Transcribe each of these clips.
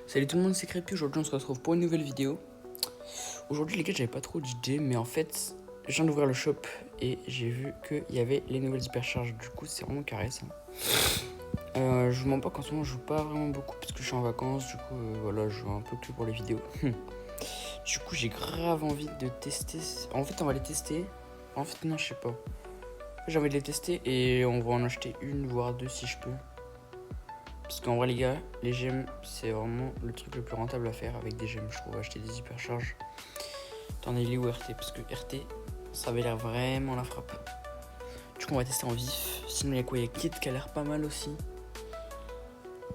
Salut tout le monde, c'est Crépy. Aujourd'hui, on se retrouve pour une nouvelle vidéo. Aujourd'hui, les gars, j'avais pas trop d'idées, mais en fait, je viens d'ouvrir le shop et j'ai vu qu'il y avait les nouvelles hypercharges. Du coup, c'est vraiment carré ça. Je vous mens pas qu'en ce moment, je joue pas vraiment beaucoup parce que je suis en vacances. Du coup, voilà, je joue un peu que pour les vidéos. Du coup, j'ai grave envie de tester. En fait, on va les tester. En fait, non, je sais pas. J'ai envie de les tester et on va en acheter une, voire deux si je peux. Parce qu'en vrai les gars, les gemmes c'est vraiment le truc le plus rentable à faire avec des gemmes je trouve, acheter des hypercharges. Attendez, il est où RT? Parce que RT, ça avait l'air vraiment la frappe. Du coup on va tester en vif. Sinon il y a quoi? Il y a Kit qui a l'air pas mal aussi.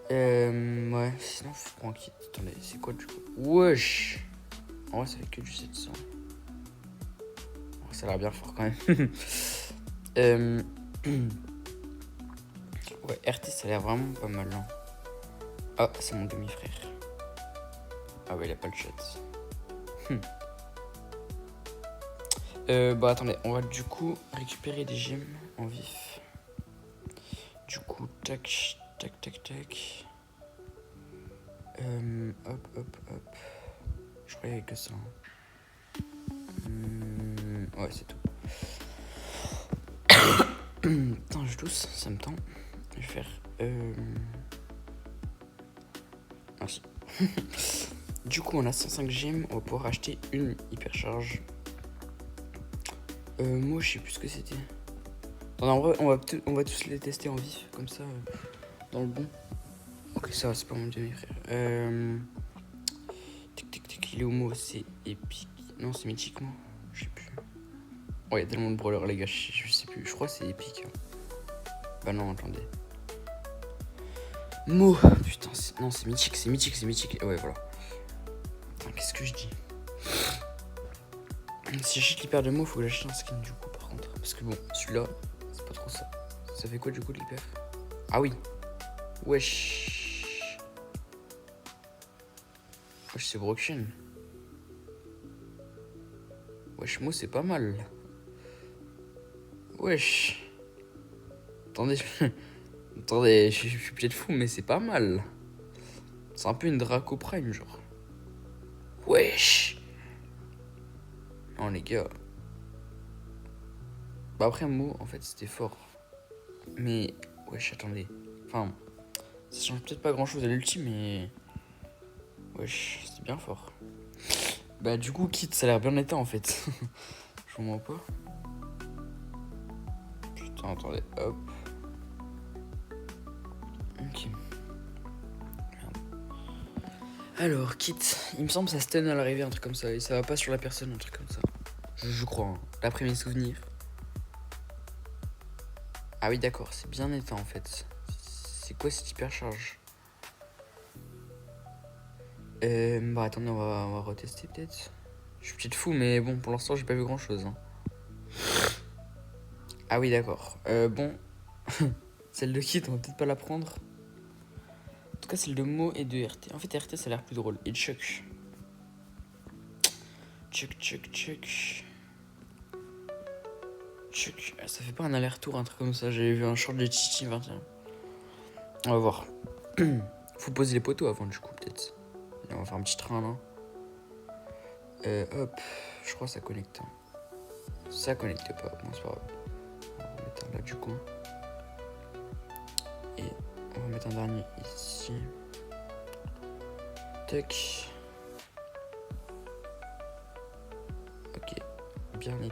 Ouais, sinon faut prendre Kit. Attendez, c'est quoi du coup? Wesh. En vrai ça fait que du 700. Ça a l'air bien fort quand même. Ouais, RT ça a l'air vraiment pas mal. Hein. Ah, c'est mon demi-frère. Ah ouais, il a pas le chat. Bah attendez, on va du coup récupérer des gemmes en vif. Du coup, tac, tac, tac, tac. Hop, hop, hop. Je croyais qu'il y avait que ça. Ouais, c'est tout. Putain, je tousse, ça me tend. Je vais faire... Merci. Du coup, on a 105 gemmes, on va pouvoir acheter une hypercharge. Moi, je sais plus ce que c'était. Attends, en vrai, on va tous les tester en vif, comme ça, dans le bon. Ok, ça va, c'est pas mon demi-frère. Tic, tic, tic, il est homo, c'est épique. Non, c'est mythique, moi. Je sais plus. Oh, il y a tellement de brawlers, les gars, je sais plus. Je crois que c'est épique. Bah non, attendez. Mo, putain, non, c'est mythique, c'est mythique, c'est mythique. Ouais, voilà. Qu'est-ce que je dis? Si j'achète l'hyper de Mo, faut que j'achète un skin du coup, par contre. Parce que bon, celui-là, c'est pas trop ça. Ça fait quoi du coup de l'hyper? Ah oui. Wesh. Wesh, c'est Broken. Wesh, Mo, c'est pas mal. Wesh. Attendez, attendez, je suis peut-être fou, mais c'est pas mal. C'est un peu une Draco Prime, genre. Wesh. Non, les gars. Bah après, Mo, en fait, c'était fort. Mais, wesh, attendez. Enfin, ça change peut-être pas grand-chose à l'ulti, mais... Wesh, c'était bien fort. Bah du coup, Kit, ça a l'air bien éteint, en fait. Je vous mens pas. Putain, attendez, hop. Ok. Merde. Alors, Kit, il me semble que ça stun à l'arrivée, un truc comme ça. Et ça va pas sur la personne, un truc comme ça. Je crois, hein. D'après mes souvenirs. Ah oui, d'accord, c'est bien éteint, en fait. C'est quoi cette hypercharge? Bah attendez, on va retester peut-être. Je suis peut-être fou, mais bon, pour l'instant, j'ai pas vu grand-chose. Hein. Ah oui, d'accord. Bon, celle de Kit, on va peut-être pas la prendre. En tout cas, celle de Mo et de RT. En fait, RT, ça a l'air plus drôle. Et Chuck. Chuck. Chuck. Ça fait pas un aller-retour, un truc comme ça. J'avais vu un short de Chichi 21. On va voir. Faut poser les poteaux avant, du coup, peut-être. On va faire un petit train, là. Hop. Je crois que ça connecte. Ça connecte pas. Bon, c'est pas grave. On va mettre un là, du coup. Et on va mettre un dernier ici. Tac. Ok. Bien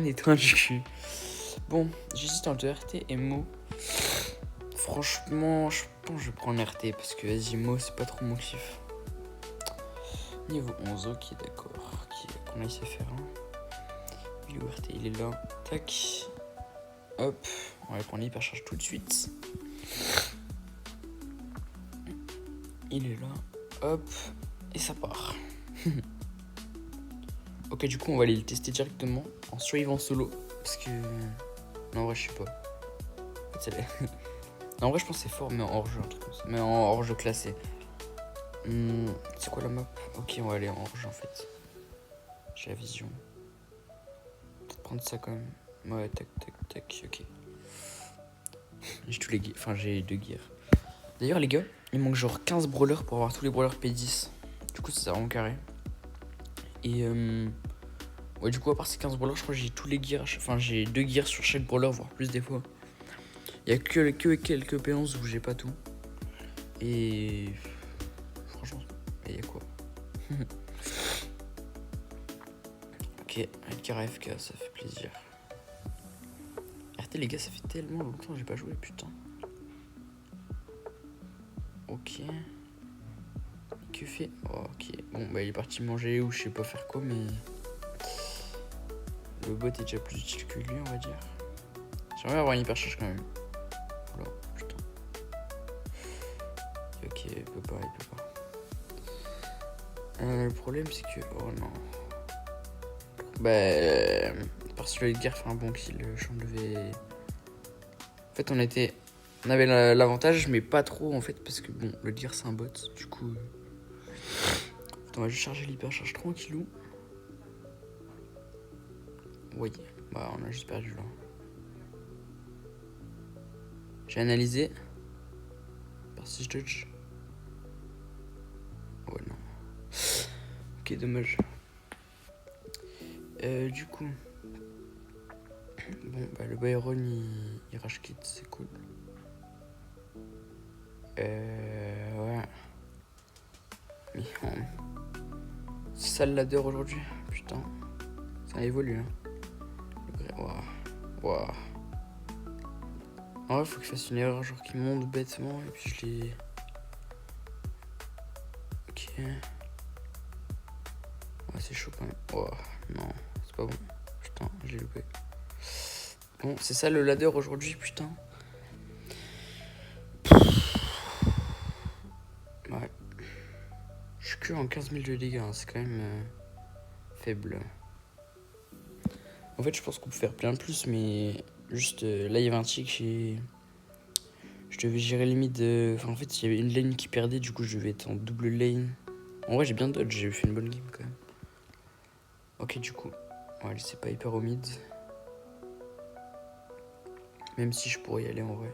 éteint du cul. Bon, j'hésite entre RT et Mo. Franchement, je pense que je vais prendre RT parce que vas-y, Mo, c'est pas trop mon kiff. Niveau 11, ok, d'accord. Qu'on aille se faire un. Il est où RT? Il est là. Tac. Hop. On va prendre l'hypercharge tout de suite. Il est là. Hop. Et ça part. Ok, du coup, on va aller le tester directement en suivant solo. Parce que. Non, en vrai, je sais pas. En fait, non, en vrai, je pense que c'est fort, mais en hors-jeu, un truc comme ça. Mais en hors-jeu classé. C'est quoi la map? Ok, on va aller en hors-jeu en fait. J'ai la vision. Peut-être prendre ça quand même. Ouais, tac, ok. J'ai tous les gears. Enfin, j'ai 2 gears. D'ailleurs, les gars, Il manque genre 15 brawlers pour avoir tous les brawlers P10. Du coup, c'est vraiment carré. Et ouais, du coup, à part ces 15 brawlers, je crois que j'ai tous les gears. Enfin, j'ai 2 gears sur chaque brawler, voire plus des fois. Il y a que quelques P11 où j'ai pas tout. Et franchement, il y a quoi? Ok, Edgar AFK, ça fait plaisir. RT les gars, ça fait tellement longtemps que j'ai pas joué, putain. Ok. Que fait? Oh, ok, bon bah il est parti manger ou je sais pas faire quoi, mais le bot est déjà plus utile que lui, on va dire. J'aimerais avoir une hypercharge quand même. Voilà, putain. Ok, il peut pas. Le problème c'est que... Oh non. Bah... parce que le Edgar fait un bon kill, j'en devais... En fait on avait l'avantage mais pas trop en fait parce que bon, le Edgar c'est un bot, du coup... Attends, on va juste charger l'hypercharge tranquillou. Oui, bah on a juste perdu là. J'ai analysé. Persist dodge. Ouais, non. Ok, dommage. Du coup. Bon, bah le Byron il rage kit, c'est cool. Ouais. Mais c'est ça le ladder aujourd'hui. Putain. Ça évolue, hein. Waouh. En vrai, faut qu'il fasse une erreur, genre qu'il monte bêtement et puis je l'ai. Ok. Ouais, c'est chaud quand même. Oh, non, c'est pas bon. Putain, je l'ai loupé. Bon, c'est ça le ladder aujourd'hui, putain. Ouais. Je suis que en 15 000 de dégâts, hein. C'est quand même faible. En fait, je pense qu'on peut faire plein plus, mais juste là, il y avait un tick et je devais gérer les mid. Enfin, en fait, il y avait une lane qui perdait, du coup, je devais être en double lane. En vrai, j'ai bien dodge, j'ai fait une bonne game quand même. Ok, du coup, on va laisser pas hyper au mid. Même si je pourrais y aller en vrai.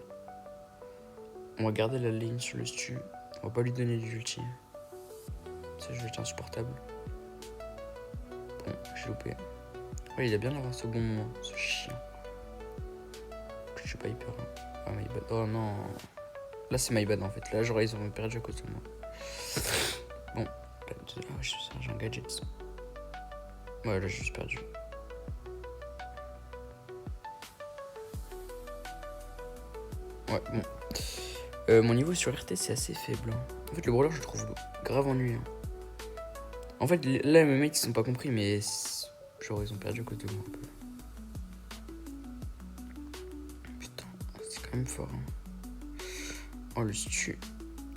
On va garder la lane sur le stu. On va pas lui donner du ulti. Ça, je vais être insupportable. Bon, j'ai loupé. Ouais, il a bien avancé au bon moment, ce chien. Je suis pas hyper. Ah, my bad. Oh non. Là, c'est my bad en fait. Là, genre, ils ont perdu à cause de moi. Bon. Ah, j'ai un gadget. Ouais, là, j'ai juste perdu. Ouais, bon. Mon niveau sur RT, c'est assez faible. Hein. En fait, le brawler, je le trouve grave ennuyeux. En fait, là, mes mecs, ils sont pas compris, mais genre, ils ont perdu à cause de moi un peu. Putain, c'est quand même fort. Hein. Oh, le stu.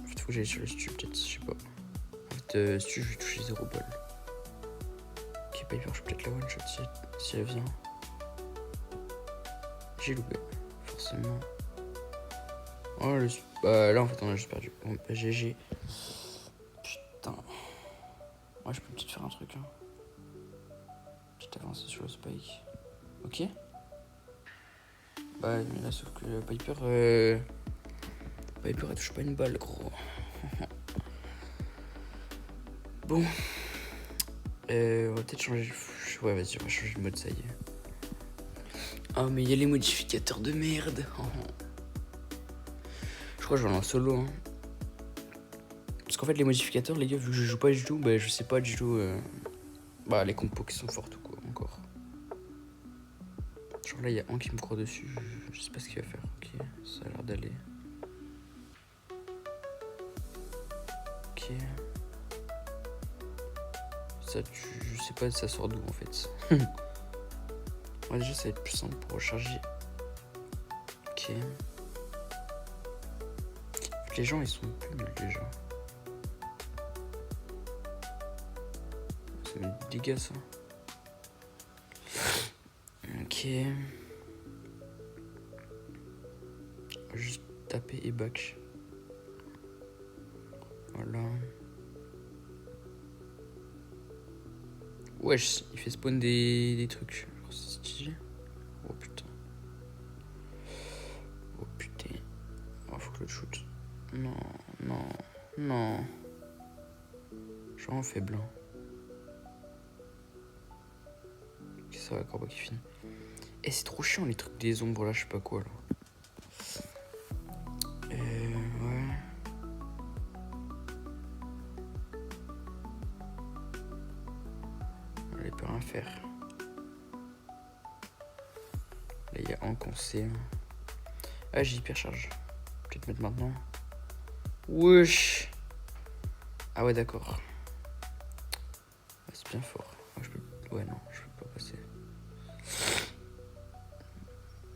En fait, faut que j'aille sur le stu, peut-être, je sais pas. En fait, stu, je vais toucher 0 balles. Ok, Piper, je peux peut-être la one shot si elle vient. J'ai loupé, forcément. Oh, bah là, en fait, on a juste perdu. Bon, bah, GG. Putain. Ouais, je peux peut-être faire un truc. Hein. Petite avancée sur le spike. Ok. Bah, mais là, sauf que Piper, elle touche pas une balle, gros. Bon. On va peut-être changer. Ouais, vas-y, on va changer de mode, ça y est. Oh, mais il y a les modificateurs de merde. Je crois que je vais en solo. Hein. Parce qu'en fait, les modificateurs, les gars, vu que je joue pas du tout, bah, je sais pas du tout. Bah, les compos qui sont fortes ou quoi, encore. Genre là, il y a un qui me court dessus. Je sais pas ce qu'il va faire. Ok, ça a l'air d'aller. Ok. Ça, je sais pas, ça sort d'où en fait. Ouais, déjà, ça va être plus simple pour recharger. Ok. Les gens, ils sont plus nuls déjà. Ça met des dégâts, ça. Ok. Juste taper et back. Voilà. Wesh, il fait spawn des trucs. C'est stylé. Oh putain. Oh putain. Oh, faut que je le shoot. Non, Non. Non. Je suis vraiment faible. Ok, ça va, Corba qui finit. Et c'est trop chiant les trucs des ombres là, je sais pas quoi là. Ouais. Il peut rien faire. Là, il y a un qu'on sait. Ah, j'ai hypercharge. Peut-être mettre maintenant. Wesh. Ah ouais, d'accord. C'est bien fort. Moi, je peux... Ouais, non, je peux pas passer.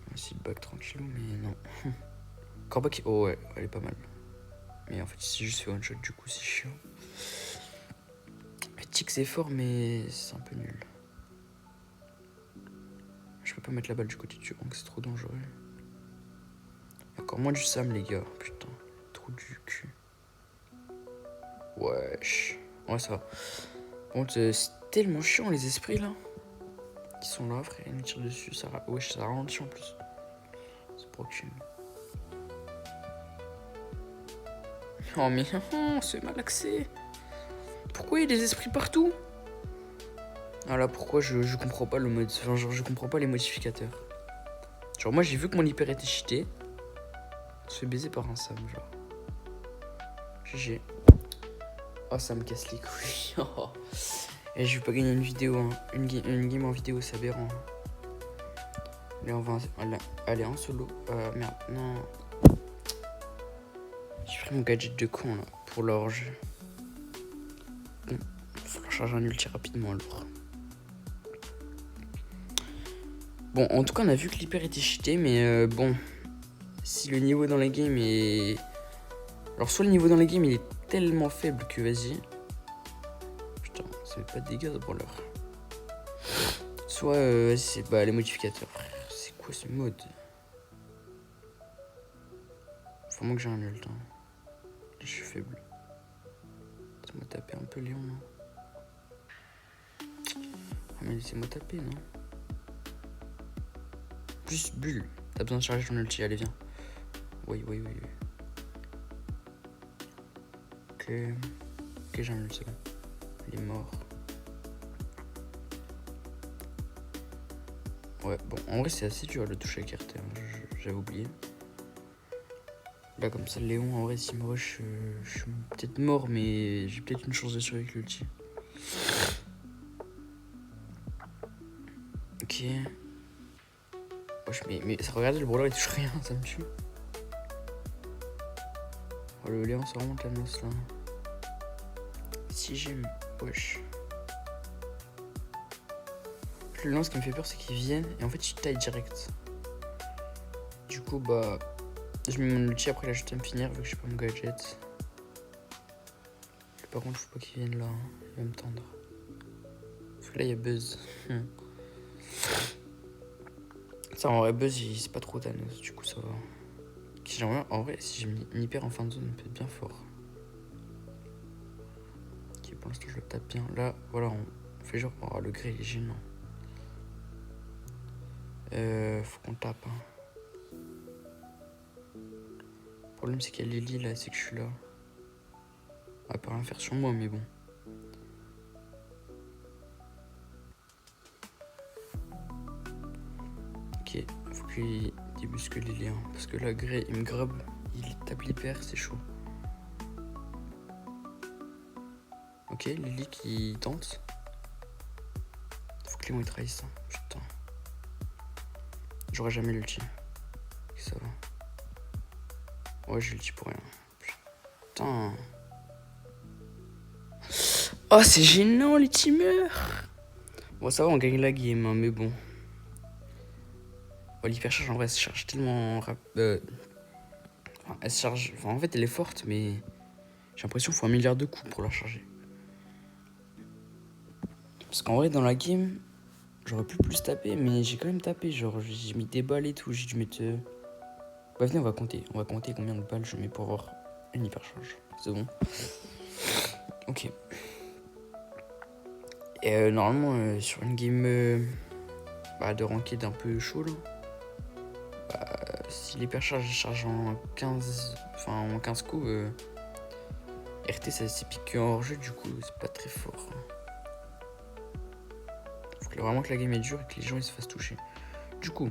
On va essayer de back tranquillou, mais non. Corba qui... Oh ouais, elle est pas mal. Mais en fait, c'est juste fait one shot, du coup, c'est chiant. Tic, c'est fort, mais c'est un peu nul. Je peux pas mettre la balle du côté du Hank, c'est trop dangereux. Encore moins du Sam, les gars. Putain, trop du cul. Wesh. Ouais, ça va. Bon, c'est tellement chiant, les esprits, là. Ils sont là, frère, ils me tirent dessus. Ça... Wesh, ça ralentit en plus. C'est prochain. Oh, mais c'est malaxé. Pourquoi il y a des esprits partout? Ah là, pourquoi je comprends pas le mode. Enfin, genre, je comprends pas les modificateurs. Genre, moi, j'ai vu que mon hyper était cheaté. On se fait baiser par un Sam, genre. GG. Oh, ça me casse les couilles. Et je vais pas gagner une vidéo, hein. Une game en vidéo, c'est aberrant. Allez, on va aller en solo. Merde, non. J'ai pris mon gadget de con, là, pour l'orge. Bon, il va falloir charger un ulti rapidement, alors. Bon, en tout cas, on a vu que l'hyper était cheaté, mais bon. Si le niveau dans la game est... Alors, soit le niveau dans la game, il est tellement faible que vas-y. Putain, ça fait pas de dégâts, ce brawler. Soit, vas-y, c'est les modificateurs, frère. C'est quoi ce mode? Faut moi que j'ai un ult, hein. Là, je suis faible. Ça m'a tapé un peu, Léon, non? Ah, mais laissez-moi taper, non? Plus bulle. T'as besoin de charger ton ulti, allez, viens. Oui. Ok, j'ai un ult, c'est bon. Il est mort. Ouais, bon, en vrai, c'est assez dur de toucher avec RT, hein. J'avais oublié. Là, comme ça, Léon, en vrai, s'il me rush, je suis peut-être mort, mais j'ai peut-être une chance de survivre avec l'ulti. Ok. Wesh, mais regardez, le brawler il touche rien, ça me tue. Oh, le Léon, c'est vraiment de la noce là. Si j'aime, wesh. Le Léon, ce qui me fait peur, c'est qu'il vienne et en fait, il taille direct. Du coup, bah. Je mets mon ulti après, là, je vais me finir vu que j'ai pas mon gadget. Par contre, faut pas qu'il vienne là, hein. Il va me tendre. Parce que là, il y a Buzz. Ça, en vrai, Buzz, c'est pas trop Thanos, du coup, ça va. En vrai, si j'ai mis une hyper en fin de zone, il peut être bien fort. Ok, pour l'instant, je le tape bien. Là, voilà, on fait genre, oh, le gré, il est gênant. Faut qu'on tape, hein. Le problème, c'est qu'il y a Lily, là, c'est que je suis là. Elle peut rien faire sur moi, mais bon. Ok, faut qu'il débusque Lily, hein, parce que là, Grey, il me grab, il tape l'hyper, c'est chaud. Ok, Lily qui tente. Faut que Léon il trahisse, hein. Putain. J'aurai jamais l'ulti. Ok, ça va. Ouais, j'ai l'ulti pour rien. Putain. Oh, c'est gênant, les teamers. Bon, ça va, on gagne la game, hein, mais bon. Oh, l'hypercharge, en vrai, elle se charge tellement rapide. Enfin, elle se charge... Enfin, en fait, elle est forte, mais... J'ai l'impression qu'il faut 1 milliard de coups pour la charger. Parce qu'en vrai, dans la game, j'aurais pu plus taper, mais j'ai quand même tapé. Genre, j'ai mis des balles et tout. J'ai dû mettre... Bah, venez, on va compter. On va compter combien de balles je mets pour avoir une hypercharge. C'est bon. Ok. Et normalement, sur une game de ranked un peu chaud, là, si l'hypercharge charge en 15 coups, RT, c'est piqué en hors-jeu, du coup, c'est pas très fort. Faut que, vraiment que la game est dure et que les gens ils se fassent toucher. Du coup,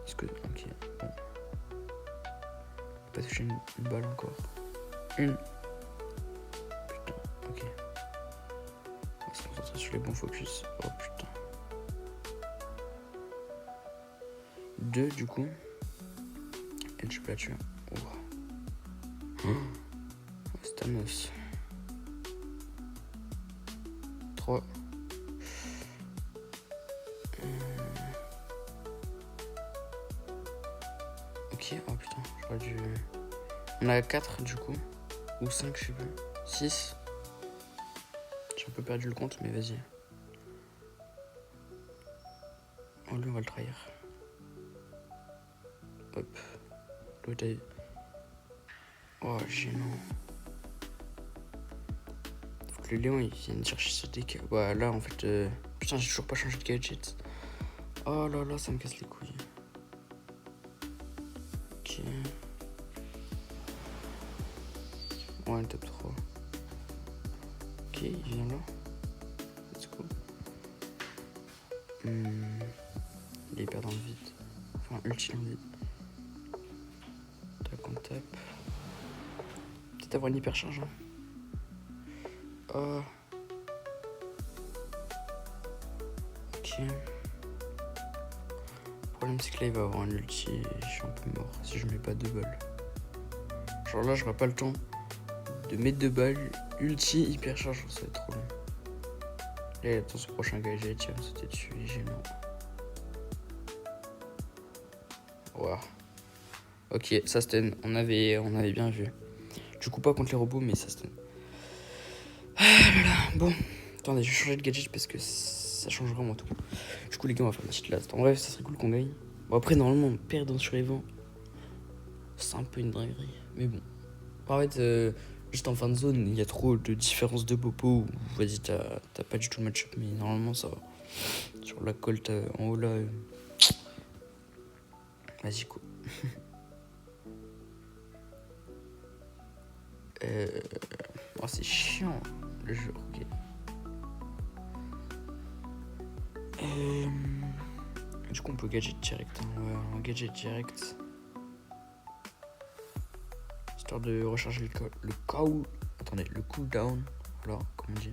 est-ce que. Ok, bon. Pas toucher une balle encore. Une. Putain, ok. On va se concentrer sur les bons focus. Oh putain. 2 du coup. Et je peux la tuer. Oh. C'est Thanos. 3. Ok, oh putain, j'aurais dû. On a 4 du coup. Ou 5, je sais plus. 6. J'ai un peu perdu le compte, mais vas-y. Oh, lui, on va le trahir. Hop. L'autre a... Oh, gênant. Faut que le Léon il vienne chercher ce deck. Bah là, en fait... Putain, j'ai toujours pas changé de gadget. Oh là là, ça me casse les couilles. Ok. Ouais, le top 3. Ok, il vient là. Let's go. Il est hyper dans le vide. Enfin, ulti dans le vide. Tac, on tape. Peut-être avoir une hyper charge. Hein. Ok. Le problème, c'est que là, il va avoir un ulti et je suis un peu mort si je mets pas 2 balles. Genre là, j'aurai pas le temps de mettre 2 balles. Ulti, hyper charge, ça va être trop long. Là, il attend son prochain gadget, il va me sauter dessus, il est gênant. Wow. Ok, ça stun, on avait bien vu. Du coup, pas contre les robots, mais ça stun. Ah là là, bon. Attendez, je vais changer de gadget parce que ça change vraiment tout. Du coup, les gars, on va faire une petite last. En vrai, ça serait cool qu'on gagne. Bon, après, normalement, perdre sur les vents, c'est un peu une dinguerie. Mais bon. En fait, juste en fin de zone, il y a trop de différences de popo. Vas-y, t'as pas du tout le match-up, mais normalement, ça va. Sur la colte en haut là. Vas-y, quoi. Oh, c'est chiant le jeu, ok. Du coup, on peut gadget direct. Hein. Ouais, on gadget direct. Histoire de recharger le cooldown. Voilà, comme on dit.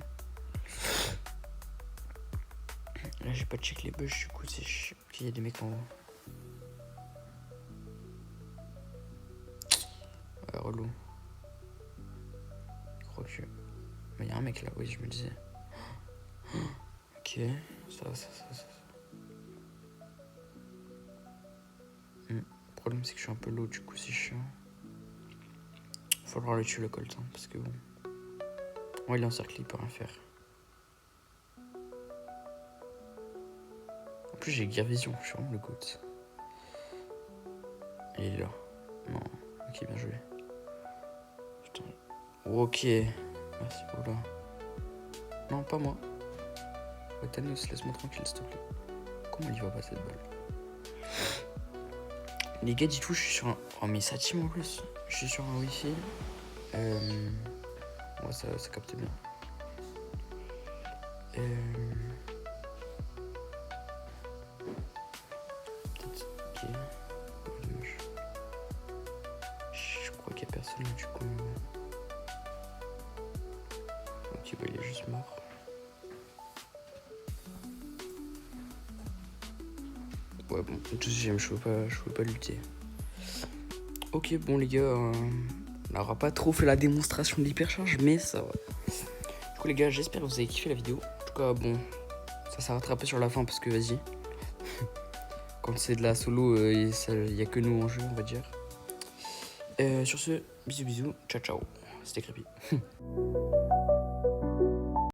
Là, j'ai pas check les bugs, du coup, c'est chiant. Ok, il y a des mecs en haut. Ouais, relou. Je crois que. Mais il y a un mec là, oui, je me disais. Ok, ça. Le problème, c'est que je suis un peu low, du coup, c'est chiant. Faudra le tuer le colt, hein, parce que bon. Ouais, il est encerclé, il peut rien faire. En plus, j'ai Gear Vision, je suis vraiment le goat. Il est là. Non. Ok, bien joué. Putain. Ok. Merci, oula. Non, pas moi. Ouais, Thanos, laisse-moi tranquille, s'il te plaît. Comment il va pas cette balle? Les gars, dis tout, je suis sur un. Oh, mais ça team en plus. Je suis sur un wifi. Ouais, ça capte bien. Peut-être. Ok. Je crois qu'il y a personne là, du coup. Ok, bah il est juste mort. Ouais, bon, deuxième, je peux pas lutter. Ok, bon, les gars, on n'aura pas trop fait la démonstration de l'hypercharge, mais ça va. Du coup, les gars, j'espère que vous avez kiffé la vidéo. En tout cas, bon, ça s'est rattrapé sur la fin parce que, vas-y. Quand c'est de la solo, il n'y a que nous en jeu, on va dire. Sur ce, bisous, ciao, ciao. C'était Creepy.